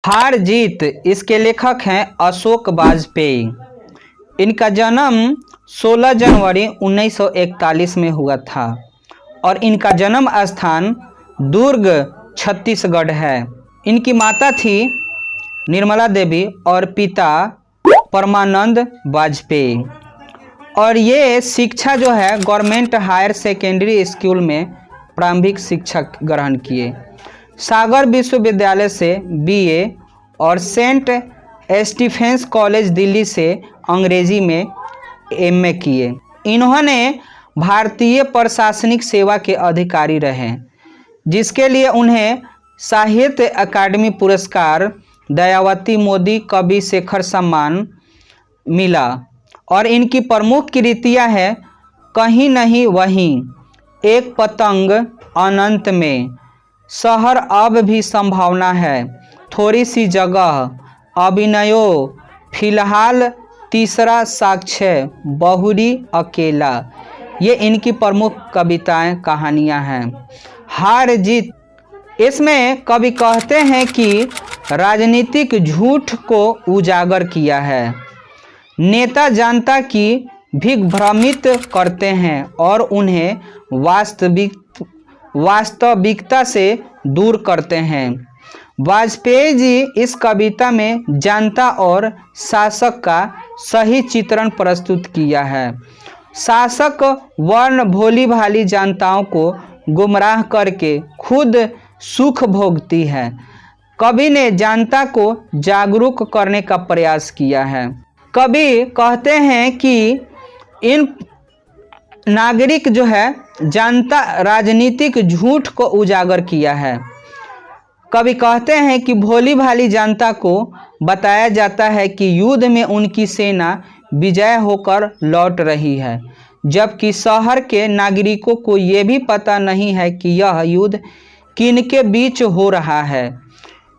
हार जीत, इसके लेखक हैं अशोक वाजपेयी। इनका जन्म 16 जनवरी 1941 में हुआ था और इनका जन्म स्थान दुर्ग छत्तीसगढ़ है। इनकी माता थी निर्मला देवी और पिता परमानंद वाजपेयी। और ये शिक्षा जो है गवर्नमेंट हायर सेकेंडरी स्कूल में प्रारंभिक शिक्षा ग्रहण किए। सागर विश्वविद्यालय से बीए और सेंट स्टीफेंस कॉलेज दिल्ली से अंग्रेजी में एमए किए। इन्होंने भारतीय प्रशासनिक सेवा के अधिकारी रहे, जिसके लिए उन्हें साहित्य अकादमी पुरस्कार, दयावती मोदी कवि शेखर सम्मान मिला। और इनकी प्रमुख कृतियाँ हैं कहीं नहीं वहीं, एक पतंग अनंत में, शहर अब भी संभावना है, थोड़ी सी जगह, अभिनयो, फिलहाल, तीसरा साक्ष्य, बहुरी अकेला। ये इनकी प्रमुख कविताएं कहानियां हैं। हार जीत, इसमें कवि कहते हैं कि राजनीतिक झूठ को उजागर किया है। नेता जनता की भ्रमित करते हैं और उन्हें वास्तविकता से दूर करते हैं। वाजपेयी जी इस कविता में जनता और शासक का सही चित्रण प्रस्तुत किया है। शासक वर्ण भोली भाली जनताओं को गुमराह करके खुद सुख भोगती है। कवि ने जनता को जागरूक करने का प्रयास किया है। कवि कहते हैं कि इन नागरिक जो है जनता राजनीतिक झूठ को उजागर किया है। कवि कहते हैं कि भोली भाली जनता को बताया जाता है कि युद्ध में उनकी सेना विजय होकर लौट रही है, जबकि शहर के नागरिकों को ये भी पता नहीं है कि यह युद्ध किनके बीच हो रहा है,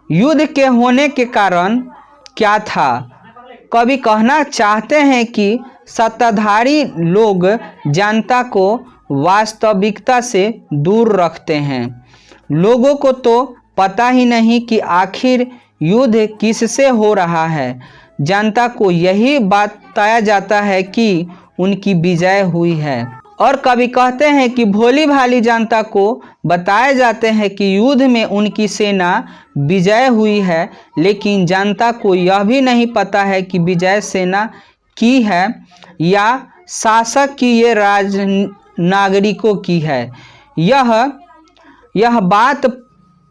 युद्ध के होने के कारण क्या था। कवि कहना चाहते हैं कि सत्ताधारी लोग जनता को वास्तविकता से दूर रखते हैं। लोगों को तो पता ही नहीं कि आखिर युद्ध किससे हो रहा है। जनता को यही बताया जाता है कि उनकी विजय हुई है। और कवि कहते हैं कि भोली भाली जनता को बताए जाते हैं कि युद्ध में उनकी सेना विजय हुई है, लेकिन जनता को यह भी नहीं पता है कि विजय सेना की है या शासक की, ये नागरिकों की है। यह बात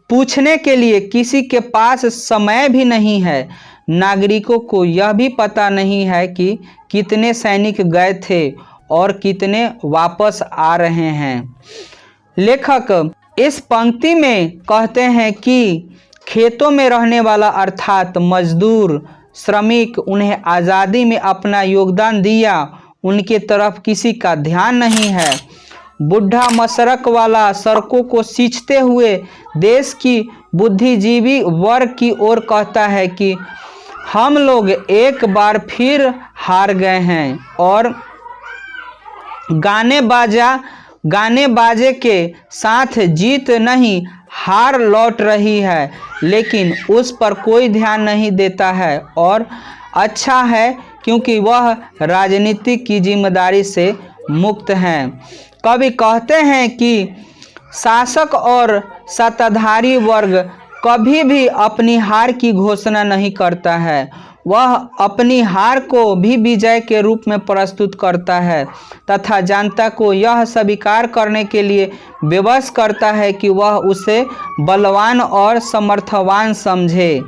पूछने के लिए किसी के पास समय भी नहीं है। नागरिकों को यह भी पता नहीं है कि कितने सैनिक गए थे और कितने वापस आ रहे हैं। लेखक इस पंक्ति में कहते हैं कि खेतों में रहने वाला अर्थात मजदूर, श्रमिक, उन्हें आज़ादी में अपना योगदान दिया, उनके तरफ किसी का ध्यान नहीं है। बुढ़ा मशरक वाला सड़कों को सींचते हुए देश की बुद्धिजीवी वर्ग की ओर कहता है कि हम लोग एक बार फिर हार गए हैं और गाने बाजे के साथ जीत नहीं, हार लौट रही है, लेकिन उस पर कोई ध्यान नहीं देता है। और अच्छा है क्योंकि वह राजनीति की जिम्मेदारी से मुक्त हैं। कवि कहते हैं कि शासक और सत्ताधारी वर्ग कभी भी अपनी हार की घोषणा नहीं करता है। वह अपनी हार को भी विजय के रूप में प्रस्तुत करता है तथा जनता को यह स्वीकार करने के लिए विवश करता है कि वह उसे बलवान और समर्थवान समझे।